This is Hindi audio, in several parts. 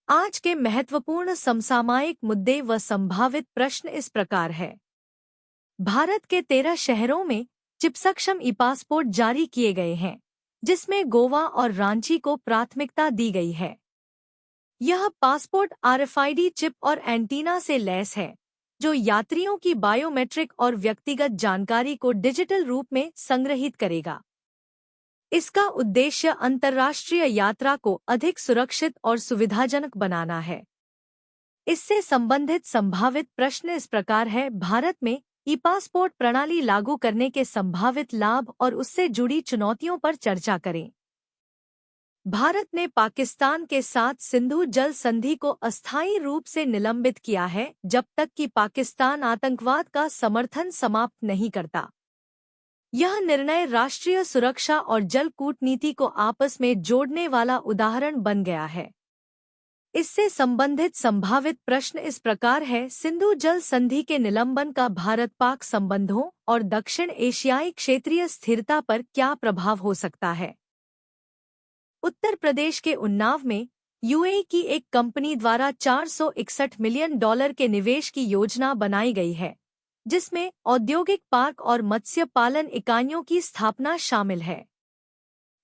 आज के महत्वपूर्ण समसामयिक मुद्दे व संभावित प्रश्न इस प्रकार है। भारत के 13 शहरों में चिप सक्षम ई पासपोर्ट जारी किए गए हैं, जिसमें गोवा और रांची को प्राथमिकता दी गई है। यह पासपोर्ट आरएफआईडी चिप और एंटीना से लैस है, जो यात्रियों की बायोमेट्रिक और व्यक्तिगत जानकारी को डिजिटल रूप में संग्रहित करेगा। इसका उद्देश्य अंतर्राष्ट्रीय यात्रा को अधिक सुरक्षित और सुविधाजनक बनाना है। इससे संबंधित संभावित प्रश्न इस प्रकार है। भारत में ई पासपोर्ट प्रणाली लागू करने के संभावित लाभ और उससे जुड़ी चुनौतियों पर चर्चा करें। भारत ने पाकिस्तान के साथ सिंधु जल संधि को अस्थायी रूप से निलंबित किया है, जब तक कि पाकिस्तान आतंकवाद का समर्थन समाप्त नहीं करता। यह निर्णय राष्ट्रीय सुरक्षा और जल कूटनीति को आपस में जोड़ने वाला उदाहरण बन गया है। इससे संबंधित संभावित प्रश्न इस प्रकार है। सिंधु जल संधि के निलंबन का भारत-पाक संबंधों और दक्षिण एशियाई क्षेत्रीय स्थिरता पर क्या प्रभाव हो सकता है? उत्तर प्रदेश के उन्नाव में यूएई की एक कंपनी द्वारा $461 मिलियन के निवेश की योजना बनाई गई है, जिसमें औद्योगिक पार्क और मत्स्य पालन इकाइयों की स्थापना शामिल है।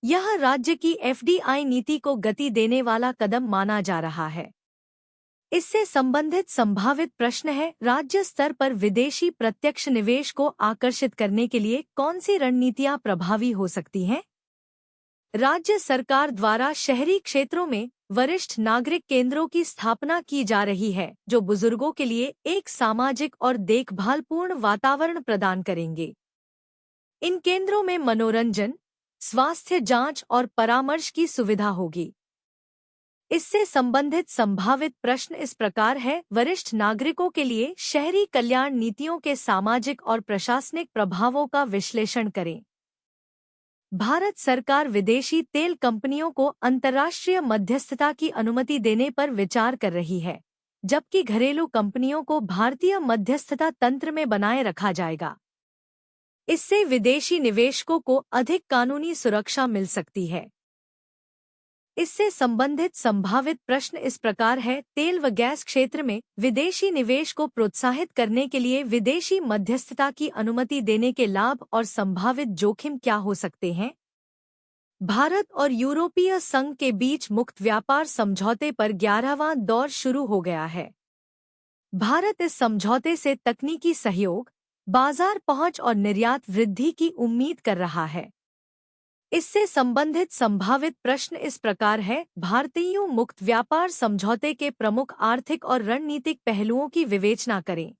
यह राज्य की एफडीआई नीति को गति देने वाला कदम माना जा रहा है। इससे संबंधित संभावित प्रश्न है, राज्य स्तर पर विदेशी प्रत्यक्ष निवेश को आकर्षित करने के लिए कौन सी रणनीतियां प्रभावी हो सकती हैं? राज्य सरकार द्वारा शहरी क्षेत्रों में वरिष्ठ नागरिक केंद्रों की स्थापना की जा रही है, जो बुजुर्गों के लिए एक सामाजिक और देखभालपूर्ण वातावरण प्रदान करेंगे। इन केंद्रों में मनोरंजन, स्वास्थ्य जांच और परामर्श की सुविधा होगी। इससे संबंधित संभावित प्रश्न इस प्रकार है। वरिष्ठ नागरिकों के लिए शहरी कल्याण नीतियों के सामाजिक और प्रशासनिक प्रभावों का विश्लेषण करें। भारत सरकार विदेशी तेल कंपनियों को अंतर्राष्ट्रीय मध्यस्थता की अनुमति देने पर विचार कर रही है, जबकि घरेलू कंपनियों को भारतीय मध्यस्थता तंत्र में बनाए रखा जाएगा। इससे विदेशी निवेशकों को अधिक कानूनी सुरक्षा मिल सकती है। इससे संबंधित संभावित प्रश्न इस प्रकार है। तेल व गैस क्षेत्र में विदेशी निवेश को प्रोत्साहित करने के लिए विदेशी मध्यस्थता की अनुमति देने के लाभ और संभावित जोखिम क्या हो सकते हैं? भारत और यूरोपीय संघ के बीच मुक्त व्यापार समझौते पर 11वां दौर शुरू हो गया है। भारत इस समझौते से तकनीकी सहयोग, बाजार पहुंच और निर्यात वृद्धि की उम्मीद कर रहा है। इससे संबंधित संभावित प्रश्न इस प्रकार है। भारतीय मुक्त व्यापार समझौते के प्रमुख आर्थिक और रणनीतिक पहलुओं की विवेचना करें।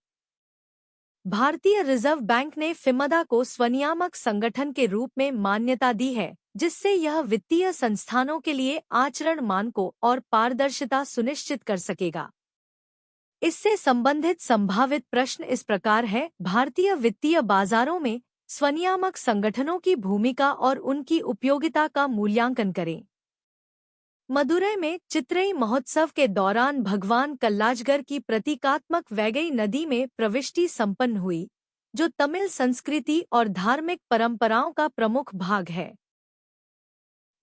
भारतीय रिजर्व बैंक ने फिमदा को स्वनियामक संगठन के रूप में मान्यता दी है, जिससे यह वित्तीय संस्थानों के लिए आचरण मानकों और पारदर्शिता सुनिश्चित कर सकेगा। इससे संबंधित संभावित प्रश्न इस प्रकार है। भारतीय वित्तीय बाजारों में स्वनियामक संगठनों की भूमिका और उनकी उपयोगिता का मूल्यांकन करें। मदुरै में चित्रई महोत्सव के दौरान भगवान कल्लाजगर की प्रतीकात्मक वैगई नदी में प्रविष्टि संपन्न हुई, जो तमिल संस्कृति और धार्मिक परंपराओं का प्रमुख भाग है।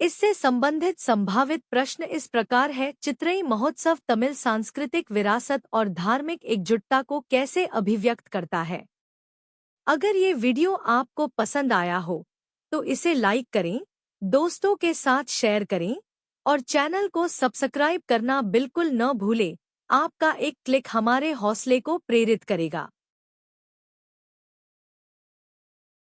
इससे संबंधित संभावित प्रश्न इस प्रकार है। चित्रई महोत्सव तमिल सांस्कृतिक विरासत और धार्मिक एकजुटता को कैसे अभिव्यक्त करता है? अगर ये वीडियो आपको पसंद आया हो तो इसे लाइक करें, दोस्तों के साथ शेयर करें और चैनल को सब्सक्राइब करना बिल्कुल न भूलें। आपका एक क्लिक हमारे हौसले को प्रेरित करेगा।